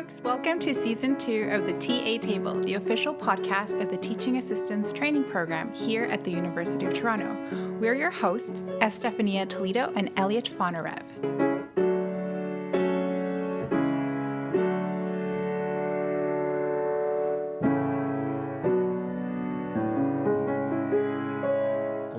folks. Welcome to Season 2 of the TA Table, the official podcast of the Teaching Assistants Training Program here at the University of Toronto. We're your hosts, Estefania Toledo and Elliot Fonarev.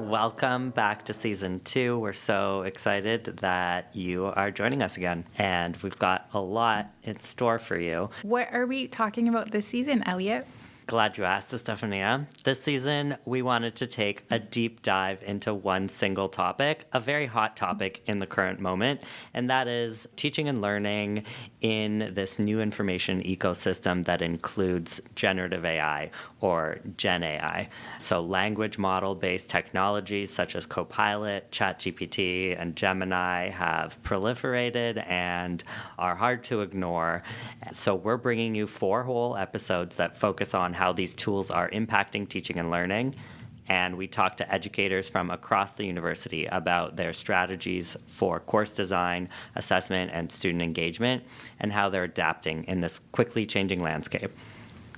Welcome back to Season 2. We're so excited that you are joining us again, and we've got a lot in store for you. What are we talking about this season, Elliot? Glad you asked, Estefania. This season, we wanted to take a deep dive into one single topic, a very hot topic in the current moment, and that is teaching and learning in this new information ecosystem that includes generative AI or GenAI. So language model-based technologies such as Copilot, ChatGPT, and Gemini have proliferated and are hard to ignore. So we're bringing you 4 whole episodes that focus on how these tools are impacting teaching and learning. And we talked to educators from across the university about their strategies for course design, assessment, and student engagement, and how they're adapting in this quickly changing landscape.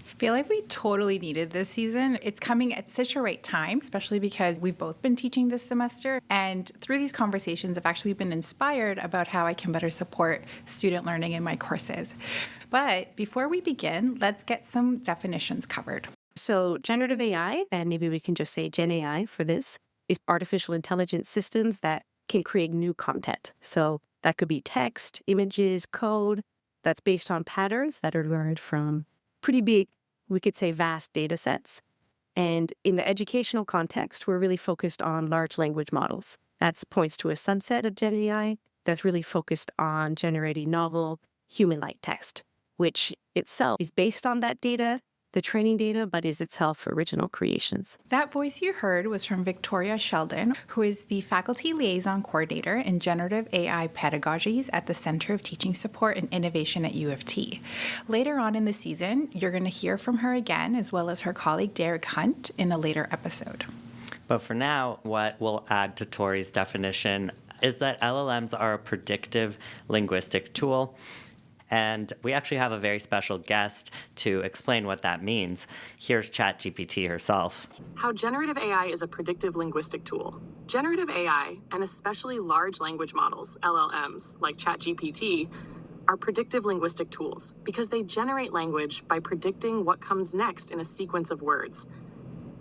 I feel like we totally needed this season. It's coming at such a right time, especially because we've both been teaching this semester. And through these conversations, I've actually been inspired about how I can better support student learning in my courses. But before we begin, let's get some definitions covered. So generative AI, and maybe we can just say GenAI for this, is artificial intelligence systems that can create new content. So that could be text, images, code that's based on patterns that are learned from pretty big, we could say vast data sets. And in the educational context, we're really focused on large language models. That points to a subset of GenAI that's really focused on generating novel, human-like text, which itself is based on that data, the training data, but is itself original creations. That voice you heard was from Victoria Sheldon, who is the Faculty Liaison Coordinator in Generative AI Pedagogies at the Center of Teaching Support and Innovation at U of T. Later on in the season, you're going to hear from her again, as well as her colleague Derek Hunt in a later episode. But for now, what we'll add to Tori's definition is that LLMs are a predictive linguistic tool. And we actually have a very special guest to explain what that means. Here's ChatGPT herself. How generative AI is a predictive linguistic tool. Generative AI, and especially large language models, LLMs, like ChatGPT, are predictive linguistic tools because they generate language by predicting what comes next in a sequence of words.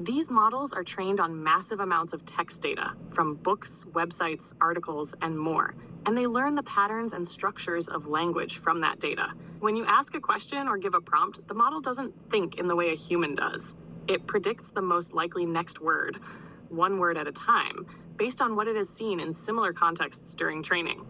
These models are trained on massive amounts of text data from books, websites, articles, and more. And they learn the patterns and structures of language from that data. When you ask a question or give a prompt, the model doesn't think in the way a human does. It predicts the most likely next word, one word at a time, based on what it has seen in similar contexts during training.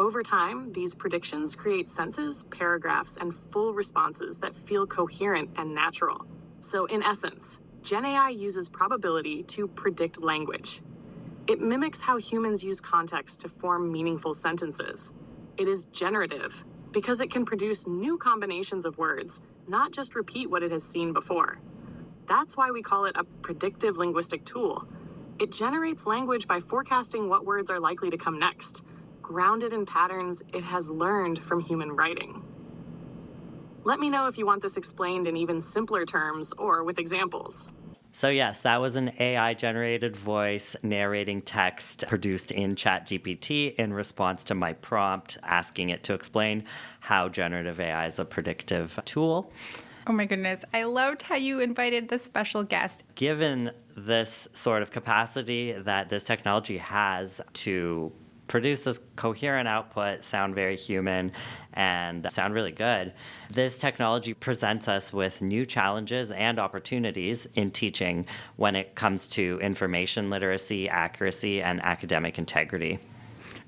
Over time, these predictions create sentences, paragraphs, and full responses that feel coherent and natural. So in essence, GenAI uses probability to predict language. It mimics how humans use context to form meaningful sentences. It is generative because it can produce new combinations of words, not just repeat what it has seen before. That's why we call it a predictive linguistic tool. It generates language by forecasting what words are likely to come next, grounded in patterns it has learned from human writing. Let me know if you want this explained in even simpler terms or with examples. So yes, that was an AI-generated voice narrating text produced in ChatGPT in response to my prompt asking it to explain how generative AI is a predictive tool. Oh my goodness, I loved how you invited the special guest. Given this sort of capacity that this technology has to produce this coherent output, sound very human, and sound really good, this technology presents us with new challenges and opportunities in teaching when it comes to information literacy, accuracy, and academic integrity.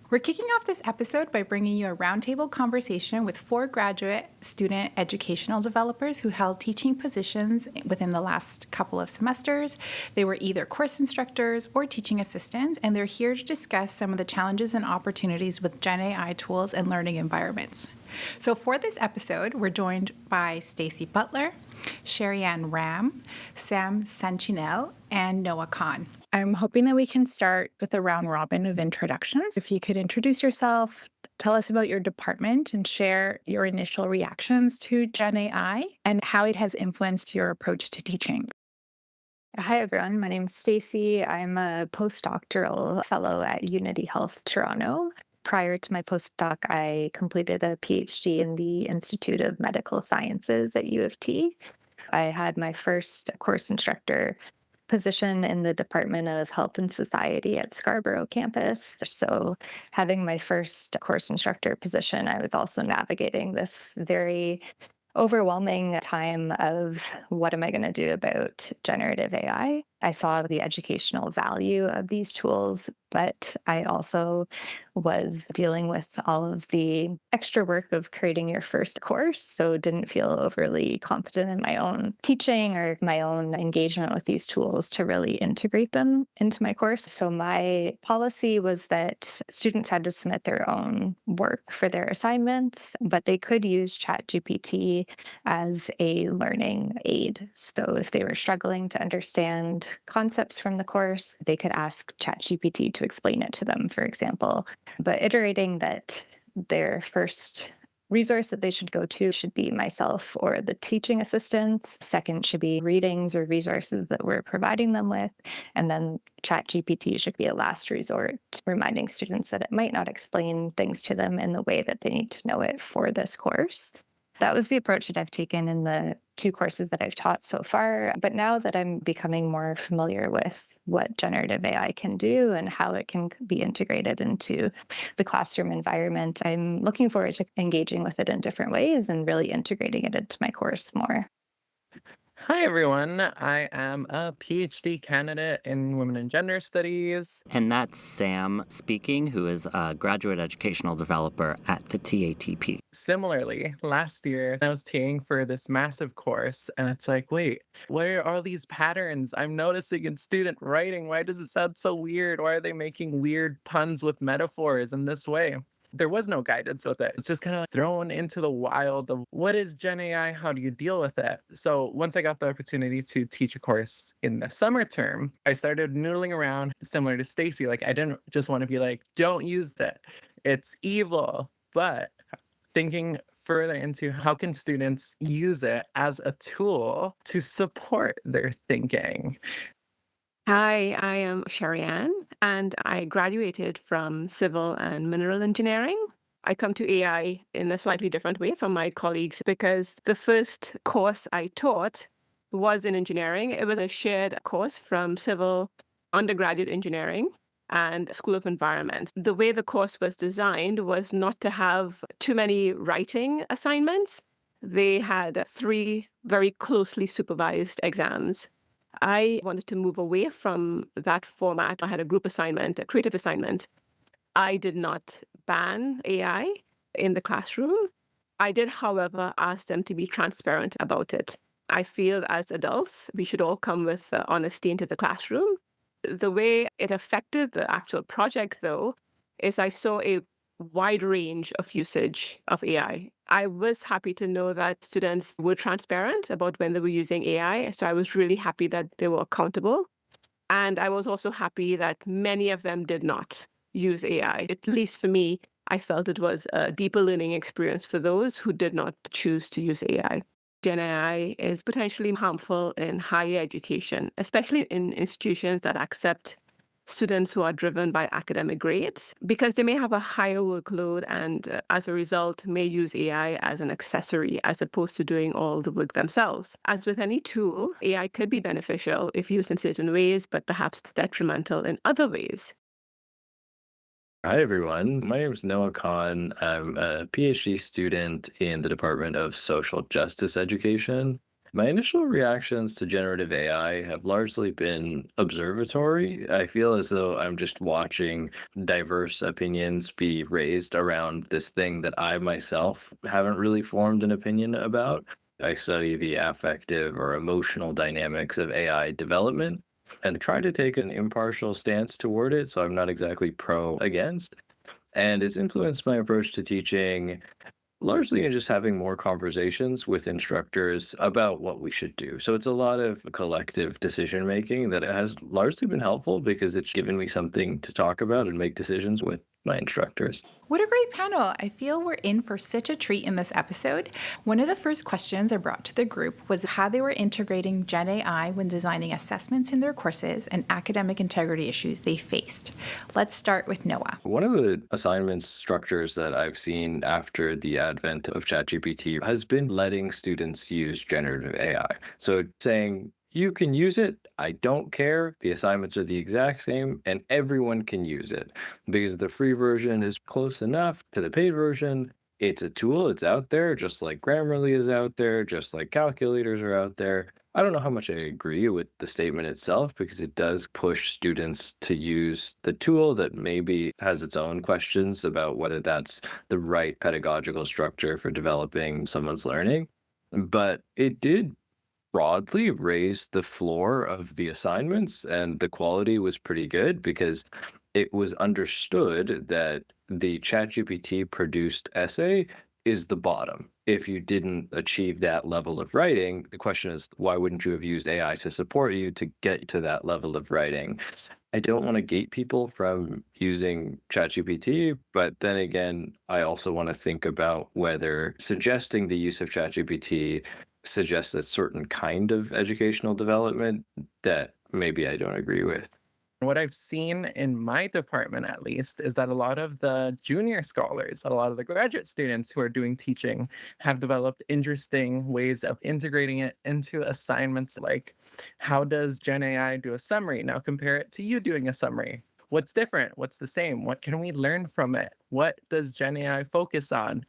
We're kicking off this episode by bringing you a roundtable conversation with 4 graduate student educational developers who held teaching positions within the last couple of semesters. They were either course instructors or teaching assistants, and they're here to discuss some of the challenges and opportunities with GenAI tools and learning environments. So for this episode, we're joined by Stacy Butler, Sherry Ann Ram, Sam Sanchinel, and Noah Khan. I'm hoping that we can start with a round robin of introductions. If you could introduce yourself, tell us about your department, and share your initial reactions to GenAI and how it has influenced your approach to teaching. Hi, everyone. My name's Stacy. I'm a postdoctoral fellow at Unity Health Toronto. Prior to my postdoc, I completed a PhD in the Institute of Medical Sciences at U of T. I had my first course instructor position in the Department of Health and Society at Scarborough campus. So, having my first course instructor position, I was also navigating this very overwhelming time of what am I going to do about generative AI. I saw the educational value of these tools, but I also was dealing with all of the extra work of creating your first course, so didn't feel overly confident in my own teaching or my own engagement with these tools to really integrate them into my course. So my policy was that students had to submit their own work for their assignments, but they could use ChatGPT as a learning aid. So if they were struggling to understand concepts from the course, they could ask ChatGPT to explain it to them, for example. But iterating that their first resource that they should go to should be myself or the teaching assistants. Second should be readings or resources that we're providing them with. And then ChatGPT should be a last resort, reminding students that it might not explain things to them in the way that they need to know it for this course. That was the approach that I've taken in the 2 courses that I've taught so far. But now that I'm becoming more familiar with what generative AI can do and how it can be integrated into the classroom environment, I'm looking forward to engaging with it in different ways and really integrating it into my course more. Hi, everyone. I am a PhD candidate in Women and Gender Studies. And that's Sam speaking, who is a graduate educational developer at the TATP. Similarly, last year I was TAing for this massive course, and it's like, wait, what are all these patterns I'm noticing in student writing? Why does it sound so weird? Why are they making weird puns with metaphors in this way? There was no guidance with it. It's just kind of thrown into the wild of what is Gen AI? How do you deal with it? So once I got the opportunity to teach a course in the summer term, I started noodling around similar to Stacy. Like I didn't just want to be like, don't use it. It's evil. But thinking further into how can students use it as a tool to support their thinking. Hi, I am Sherry-Ann, and I graduated from civil and mineral engineering. I come to AI in a slightly different way from my colleagues because the first course I taught was in engineering. It was a shared course from civil undergraduate engineering and School of Environment. The way the course was designed was not to have too many writing assignments. They had 3 very closely supervised exams. I wanted to move away from that format. I had a group assignment, a creative assignment. I did not ban AI in the classroom. I did, however, ask them to be transparent about it. I feel as adults, we should all come with honesty into the classroom. The way it affected the actual project, though, is I saw a wide range of usage of AI. I was happy to know that students were transparent about when they were using AI. So I was really happy that they were accountable. And I was also happy that many of them did not use AI. At least for me, I felt it was a deeper learning experience for those who did not choose to use AI. Gen AI is potentially harmful in higher education, especially in institutions that accept students who are driven by academic grades, because they may have a higher workload and as a result may use AI as an accessory as opposed to doing all the work themselves. As with any tool, AI could be beneficial if used in certain ways, but perhaps detrimental in other ways. Hi, everyone. My name is Noah Khan. I'm a PhD student in the Department of Social Justice Education. My initial reactions to generative AI have largely been observatory. I feel as though I'm just watching diverse opinions be raised around this thing that I myself haven't really formed an opinion about. I study the affective or emotional dynamics of AI development and try to take an impartial stance toward it, so I'm not exactly pro against. And it's influenced my approach to teaching Largely in just having more conversations with instructors about what we should do. So it's a lot of collective decision making that has largely been helpful because it's given me something to talk about and make decisions with my instructors. What a great panel. I feel we're in for such a treat in this episode. One of the first questions I brought to the group was how they were integrating Gen AI when designing assessments in their courses and academic integrity issues they faced. Let's start with Noah. One of the assignment structures that I've seen after the advent of ChatGPT has been letting students use generative AI. So saying, you can use it. I don't care. The assignments are the exact same and everyone can use it because the free version is close enough to the paid version. It's a tool, it's out there, just like Grammarly is out there, just like calculators are out there. I don't know how much I agree with the statement itself because it does push students to use the tool that maybe has its own questions about whether that's the right pedagogical structure for developing someone's learning. But it did broadly raised the floor of the assignments, and the quality was pretty good because it was understood that the ChatGPT produced essay is the bottom. If you didn't achieve that level of writing, the question is, why wouldn't you have used AI to support you to get to that level of writing? I don't want to gate people from using ChatGPT, but then again, I also want to think about whether suggesting the use of ChatGPT suggests a certain kind of educational development that maybe I don't agree with. What I've seen in my department, at least, is that a lot of the junior scholars, a lot of the graduate students who are doing teaching, have developed interesting ways of integrating it into assignments like, how does Gen AI do a summary? Now compare it to you doing a summary. What's different? What's the same? What can we learn from it? What does Gen AI focus on?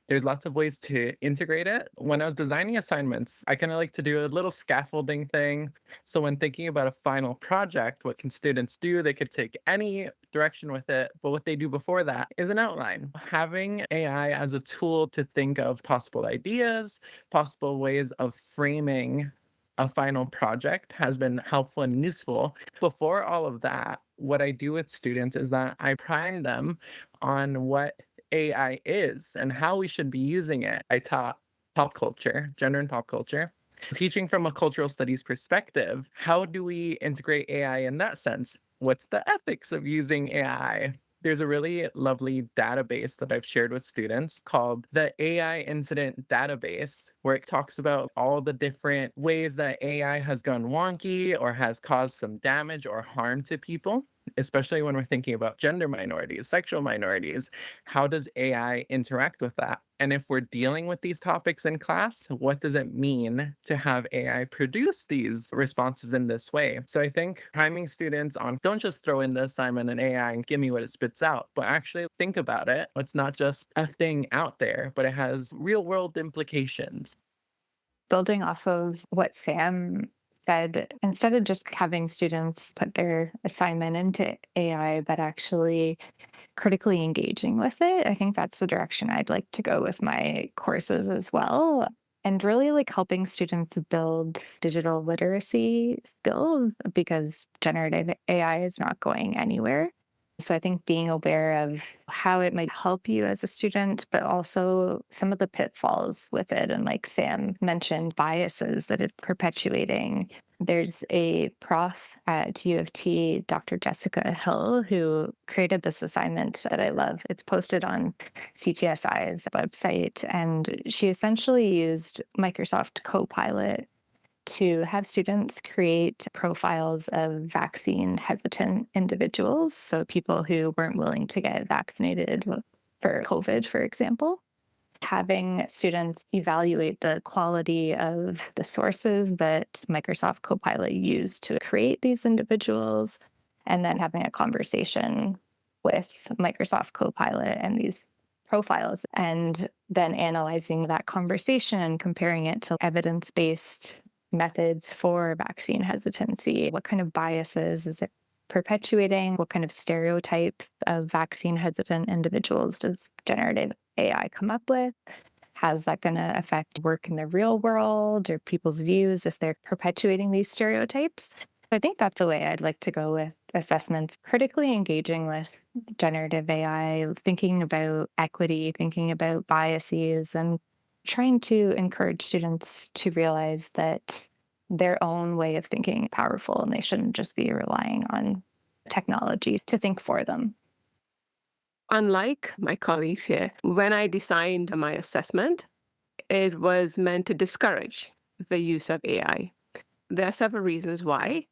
There's lots of ways to integrate it. When I was designing assignments, I kind of like to do a little scaffolding thing. So when thinking about a final project, what can students do? They could take any direction with it, but what they do before that is an outline. Having AI as a tool to think of possible ideas, possible ways of framing a final project has been helpful and useful. Before all of that, what I do with students is that I prime them on what AI is and how we should be using it. I taught pop culture, gender and pop culture. Teaching from a cultural studies perspective, how do we integrate AI in that sense? What's the ethics of using AI? There's a really lovely database that I've shared with students called the AI Incident Database, where it talks about all the different ways that AI has gone wonky or has caused some damage or harm to people, especially when we're thinking about gender minorities, sexual minorities. How does AI interact with that? And if we're dealing with these topics in class, what does it mean to have AI produce these responses in this way? So I think priming students on don't just throw in the assignment and AI and give me what it spits out, but actually think about it. It's not just a thing out there, but it has real world implications. Building off of what Sam said, instead of just having students put their assignment into AI, but actually critically engaging with it, I think that's the direction I'd like to go with my courses as well. And really like helping students build digital literacy skills because generative AI is not going anywhere. So I think being aware of how it might help you as a student, but also some of the pitfalls with it. And like Sam mentioned, biases that it's perpetuating. There's a prof at U of T, Dr. Jessica Hill, who created this assignment that I love. It's posted on CTSI's website. And she essentially used Microsoft Copilot to have students create profiles of vaccine hesitant individuals. So people who weren't willing to get vaccinated for COVID, for example. Having students evaluate the quality of the sources that Microsoft Copilot used to create these individuals, and then having a conversation with Microsoft Copilot and these profiles, and then analyzing that conversation and comparing it to evidence-based methods for vaccine hesitancy. What kind of biases is it perpetuating? What kind of stereotypes of vaccine hesitant individuals does generative AI come up with? How's that going to affect work in the real world or people's views if they're perpetuating these stereotypes? I think that's the way I'd like to go with assessments, critically engaging with generative AI, thinking about equity, thinking about biases, and trying to encourage students to realize that their own way of thinking is powerful and they shouldn't just be relying on technology to think for them. Unlike my colleagues here, when I designed my assessment, it was meant to discourage the use of AI. There are several reasons why.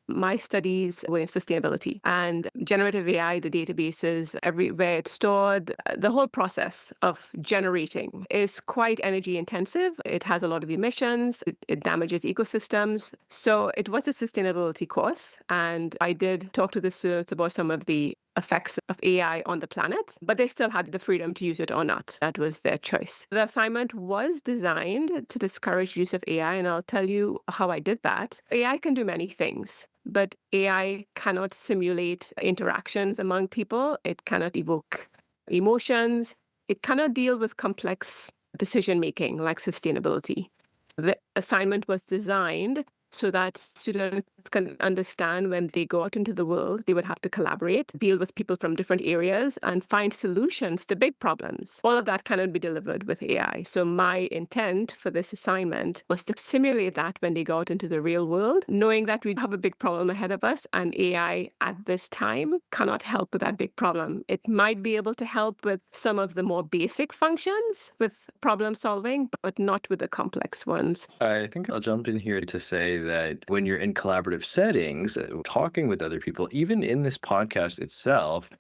My studies were in sustainability and generative AI, the databases, everywhere it's stored, the whole process of generating is quite energy intensive. It has a lot of emissions, it damages ecosystems. So it was a sustainability course. And I did talk to the students about some of the effects of AI on the planet, but they still had the freedom to use it or not. That was their choice. The assignment was designed to discourage use of AI, and I'll tell you how I did that. AI can do many things, but AI cannot simulate interactions among people. It cannot evoke emotions. It cannot deal with complex decision making like sustainability. The assignment was designed so that students can understand when they go out into the world, they would have to collaborate, deal with people from different areas, and find solutions to big problems. All of that cannot be delivered with AI. So my intent for this assignment was to simulate that when they go out into the real world, knowing that we have a big problem ahead of us, and AI at this time cannot help with that big problem. It might be able to help with some of the more basic functions with problem solving, but not with the complex ones. I think I'll jump in here to say that when you're in collaborative settings, talking with other people, even in this podcast itself,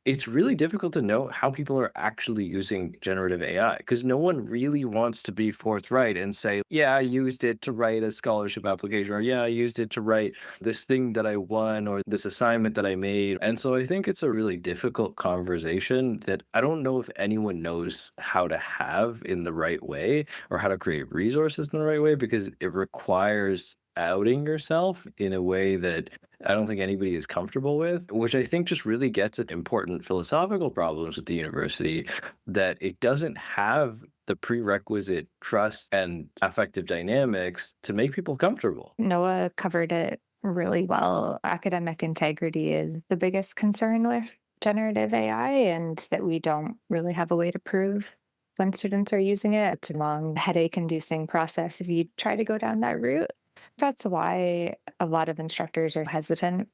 it's really difficult to know how people are actually using generative AI because no one really wants to be forthright and say, yeah, I used it to write a scholarship application, or yeah, I used it to write this thing that I won or this assignment that I made. And so I think it's a really difficult conversation that I don't know if anyone knows how to have in the right way or how to create resources in the right way because it requires outing yourself in a way that I don't think anybody is comfortable with, which I think just really gets at important philosophical problems with the university that it doesn't have the prerequisite trust and affective dynamics to make people comfortable. Noah covered it really well. Academic integrity is the biggest concern with generative AI, and that we don't really have a way to prove when students are using it. It's a long, headache inducing process if you try to go down that route. That's why a lot of instructors are hesitant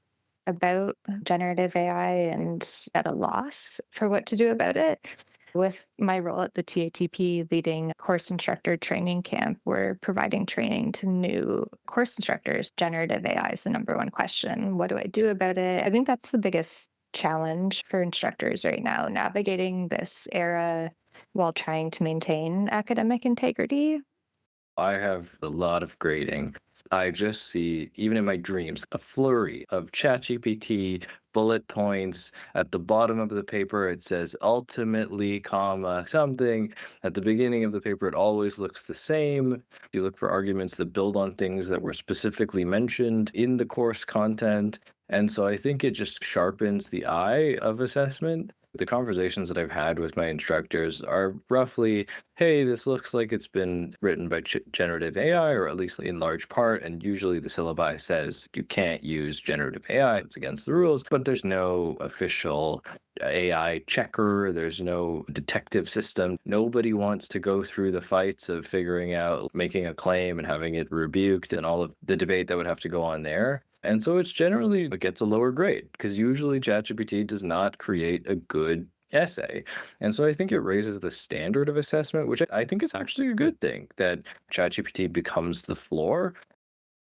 about generative AI and at a loss for what to do about it. With my role at the TATP leading course instructor training camp, we're providing training to new course instructors. Generative AI is the number one question. What do I do about it? I think that's the biggest challenge for instructors right now, navigating this era while trying to maintain academic integrity. I have a lot of grading. I just see, even in my dreams, a flurry of ChatGPT bullet points. At the bottom of the paper, it says ultimately, comma, something. At the beginning of the paper, it always looks the same. You look for arguments that build on things that were specifically mentioned in the course content. And so I think it just sharpens the eye of assessment. The conversations that I've had with my instructors are roughly, hey, this looks like it's been written by generative AI, or at least in large part. And usually the syllabi says you can't use generative AI, it's against the rules, but there's no official AI checker, there's no detective system. Nobody wants to go through the fights of figuring out, making a claim and having it rebuked and all of the debate that would have to go on there. And so it's generally, it gets a lower grade because usually ChatGPT does not create a good essay. And so I think it raises the standard of assessment, which I think is actually a good thing that ChatGPT becomes the floor.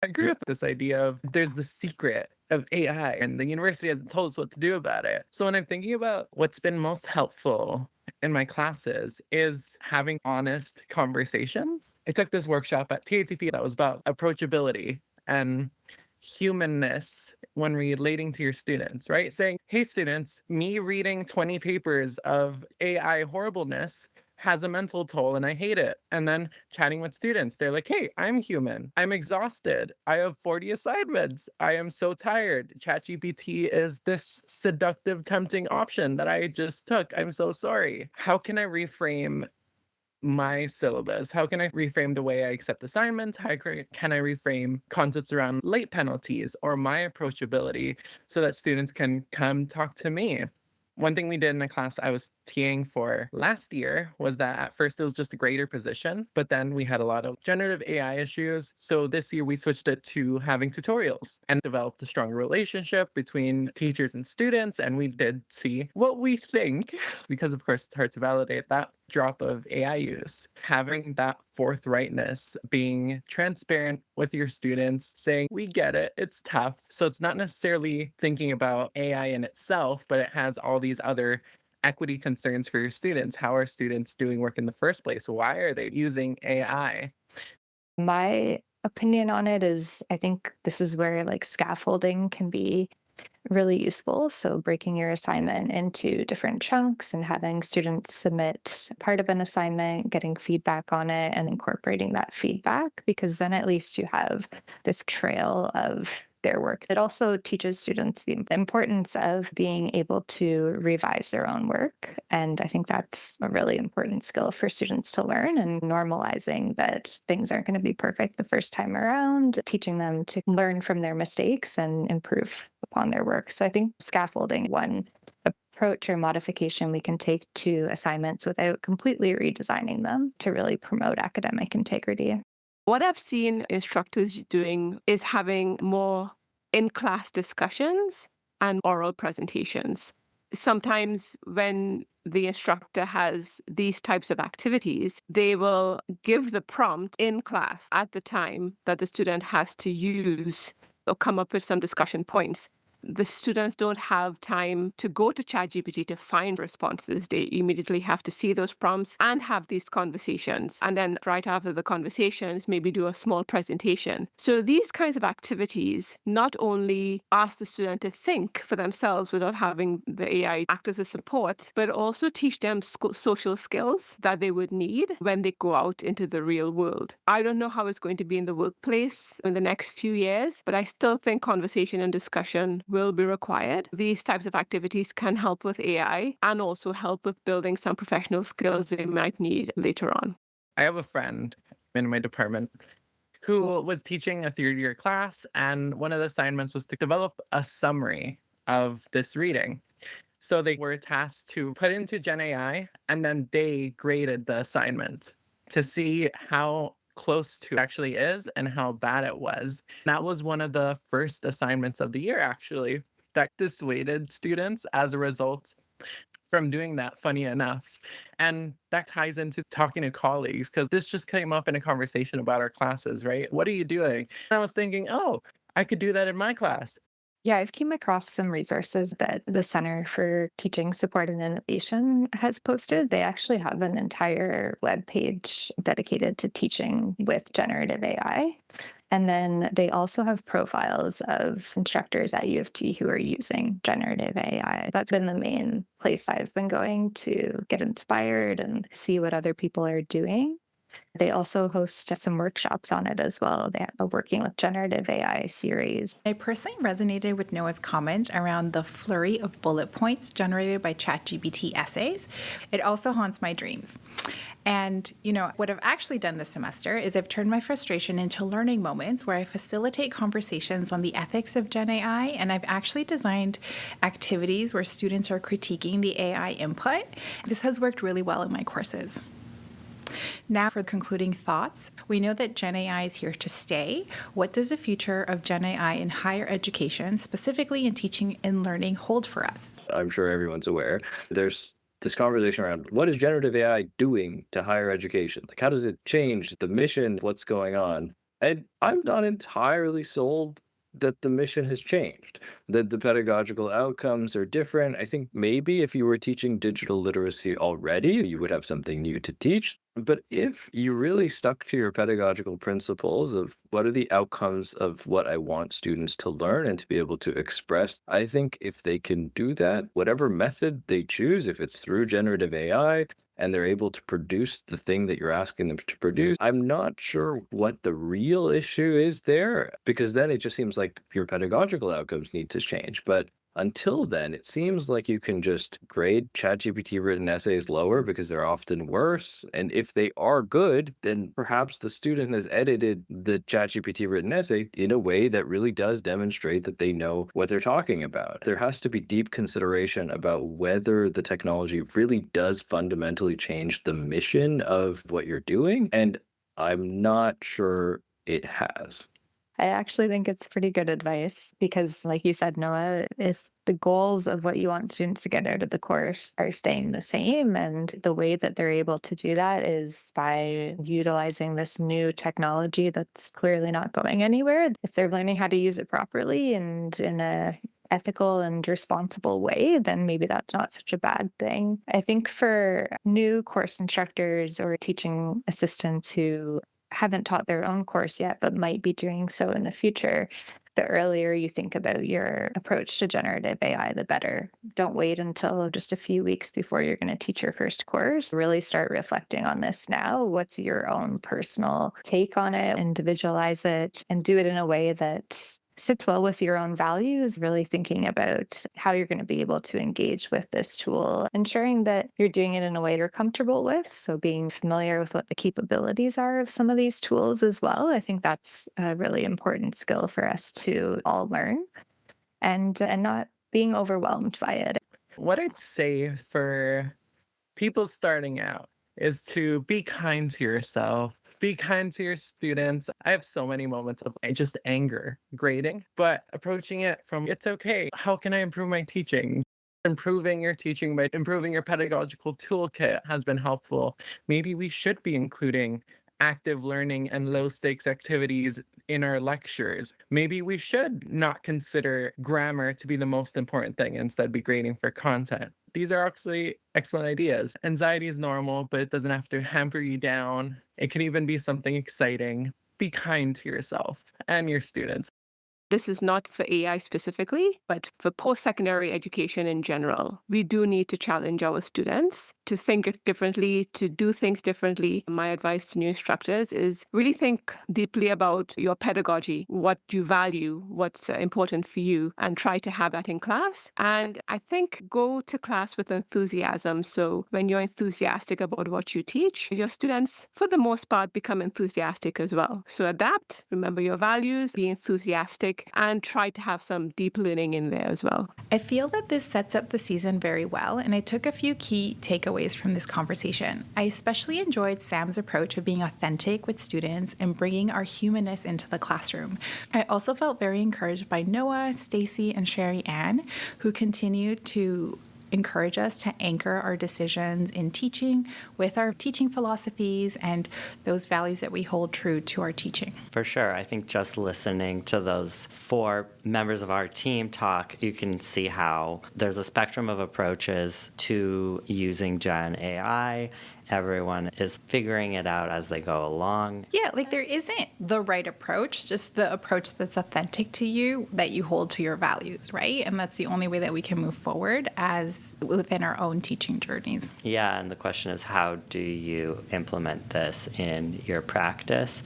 I agree with this idea of there's the secret of AI and the university hasn't told us what to do about it. So when I'm thinking about what's been most helpful in my classes is having honest conversations. I took this workshop at TATP that was about approachability and humanness when relating to your students, right? Saying, hey, students, me reading 20 papers of AI horribleness has a mental toll and I hate it. And then chatting with students, they're like, hey, I'm human. I'm exhausted. I have 40 assignments. I am so tired. ChatGPT is this seductive, tempting option that I just took. I'm so sorry. How can I reframe my syllabus? How can I reframe the way I accept assignments? How can I reframe concepts around late penalties or my approachability so that students can come talk to me? One thing we did in a class I was TAing for last year was that at first it was just a grader position, but then we had a lot of generative AI issues. So this year we switched it to having tutorials and developed a stronger relationship between teachers and students. And we did see what we think, because of course it's hard to validate that drop of AI use, having that forthrightness, being transparent with your students, saying, we get it, it's tough. So it's not necessarily thinking about AI in itself, but it has all these other equity concerns for your students. How are students doing work in the first place? Why are they using AI? My opinion on it is I think this is where like scaffolding can be really useful. So breaking your assignment into different chunks and having students submit part of an assignment, getting feedback on it, and incorporating that feedback, because then at least you have this trail of their work. It also teaches students the importance of being able to revise their own work. And I think that's a really important skill for students to learn, and normalizing that things aren't going to be perfect the first time around, teaching them to learn from their mistakes and improve upon their work. So I think scaffolding, one approach or modification we can take to assignments without completely redesigning them to really promote academic integrity. What I've seen instructors doing is having more in-class discussions and oral presentations. Sometimes when the instructor has these types of activities, they will give the prompt in class at the time that the student has to use or come up with some discussion points. The students don't have time to go to ChatGPT to find responses. They immediately have to see those prompts and have these conversations. And then right after the conversations, maybe do a small presentation. So these kinds of activities not only ask the student to think for themselves without having the AI act as a support, but also teach them social skills that they would need when they go out into the real world. I don't know how it's going to be in the workplace in the next few years, but I still think conversation and discussion will be required. These types of activities can help with AI and also help with building some professional skills they might need later on. I have a friend in my department who was teaching a third year class, and one of the assignments was to develop a summary of this reading. So they were tasked to put into GenAI, and then they graded the assignment to see how close to it actually is and how bad it was. That was one of the first assignments of the year, actually, that dissuaded students as a result from doing that, funny enough. And that ties into talking to colleagues, because this just came up in a conversation about our classes, right? What are you doing? And I was thinking, oh, I could do that in my class. Yeah, I've came across some resources that the Center for Teaching Support and Innovation has posted. They actually have an entire web page dedicated to teaching with generative AI. And then they also have profiles of instructors at U of T who are using generative AI. That's been the main place I've been going to get inspired and see what other people are doing. They also host some workshops on it as well. They have a Working with Generative AI series. I personally resonated with Noah's comment around the flurry of bullet points generated by ChatGPT essays. It also haunts my dreams. And, what I've actually done this semester is I've turned my frustration into learning moments where I facilitate conversations on the ethics of Gen AI, and I've actually designed activities where students are critiquing the AI input. This has worked really well in my courses. Now for concluding thoughts, we know that Gen AI is here to stay. What does the future of Gen AI in higher education, specifically in teaching and learning, hold for us? I'm sure everyone's aware. There's this conversation around what is generative AI doing to higher education? Like, how does it change the mission? What's going on? And I'm not entirely sold that the mission has changed, that the pedagogical outcomes are different. I think maybe if you were teaching digital literacy already, you would have something new to teach. But if you really stuck to your pedagogical principles of what are the outcomes of what I want students to learn and to be able to express, I think if they can do that, whatever method they choose, if it's through generative AI, and they're able to produce the thing that you're asking them to produce, I'm not sure what the real issue is there, because then it just seems like your pedagogical outcomes need to change. But Until then, it seems like you can just grade ChatGPT written essays lower because they're often worse. And if they are good, then perhaps the student has edited the ChatGPT written essay in a way that really does demonstrate that they know what they're talking about. There has to be deep consideration about whether the technology really does fundamentally change the mission of what you're doing. And I'm not sure it has. I actually think it's pretty good advice because, like you said, Noah, if the goals of what you want students to get out of the course are staying the same, and the way that they're able to do that is by utilizing this new technology that's clearly not going anywhere. If they're learning how to use it properly and in a ethical and responsible way, then maybe that's not such a bad thing. I think for new course instructors or teaching assistants who haven't taught their own course yet, but might be doing so in the future, the earlier you think about your approach to generative AI, the better. Don't wait until just a few weeks before you're going to teach your first course. Really start reflecting on this now. What's your own personal take on it? Individualize it and do it in a way that sits well with your own values, really thinking about how you're going to be able to engage with this tool, ensuring that you're doing it in a way you're comfortable with. So being familiar with what the capabilities are of some of these tools as well. I think that's a really important skill for us to all learn and not being overwhelmed by it. What I'd say for people starting out is to be kind to yourself, be kind to your students. I have so many moments of just anger grading, but approaching it from it's okay. How can I improve my teaching? Improving your teaching by improving your pedagogical toolkit has been helpful. Maybe we should be including active learning and low stakes activities in our lectures. Maybe we should not consider grammar to be the most important thing, instead be grading for content. These are actually excellent ideas. Anxiety is normal, but it doesn't have to hamper you down. It can even be something exciting. Be kind to yourself and your students. This is not for AI specifically, but for post-secondary education in general. We do need to challenge our students to think differently, to do things differently. My advice to new instructors is really think deeply about your pedagogy, what you value, what's important for you, and try to have that in class. And I think go to class with enthusiasm. So when you're enthusiastic about what you teach, your students, for the most part, become enthusiastic as well. So adapt, remember your values, be enthusiastic, and try to have some deep learning in there as well. I feel that this sets up the season very well, and I took a few key takeaways from this conversation. I especially enjoyed Sam's approach of being authentic with students and bringing our humanness into the classroom. I also felt very encouraged by Noah, Stacy, and Sherry Ann, who continue to encourage us to anchor our decisions in teaching with our teaching philosophies and those values that we hold true to our teaching. For sure. I think just listening to those four members of our team talk, you can see how there's a spectrum of approaches to using Gen AI. Everyone is figuring it out as they go along. Yeah, like there isn't the right approach, just the approach that's authentic to you, that you hold to your values, right? And that's the only way that we can move forward as within our own teaching journeys. Yeah, and the question is, how do you implement this in your practice?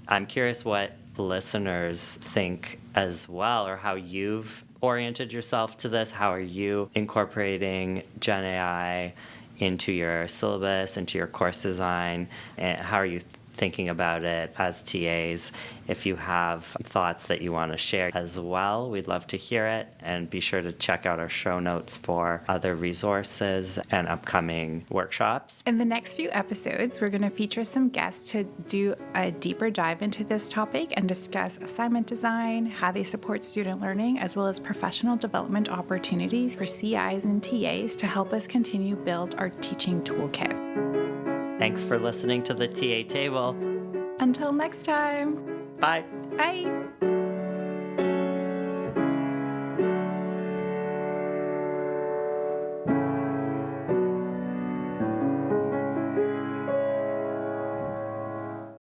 I'm curious what listeners think as well, or how you've oriented yourself to this. How are you incorporating Gen AI into your syllabus, into your course design, and how are you thinking about it as TAs? If you have thoughts that you want to share as well, we'd love to hear it, and be sure to check out our show notes for other resources and upcoming workshops. In the next few episodes, we're going to feature some guests to do a deeper dive into this topic and discuss assignment design, how they support student learning, as well as professional development opportunities for CIs and TAs to help us continue build our teaching toolkit. Thanks for listening to the TA Table. Until next time. Bye. Bye.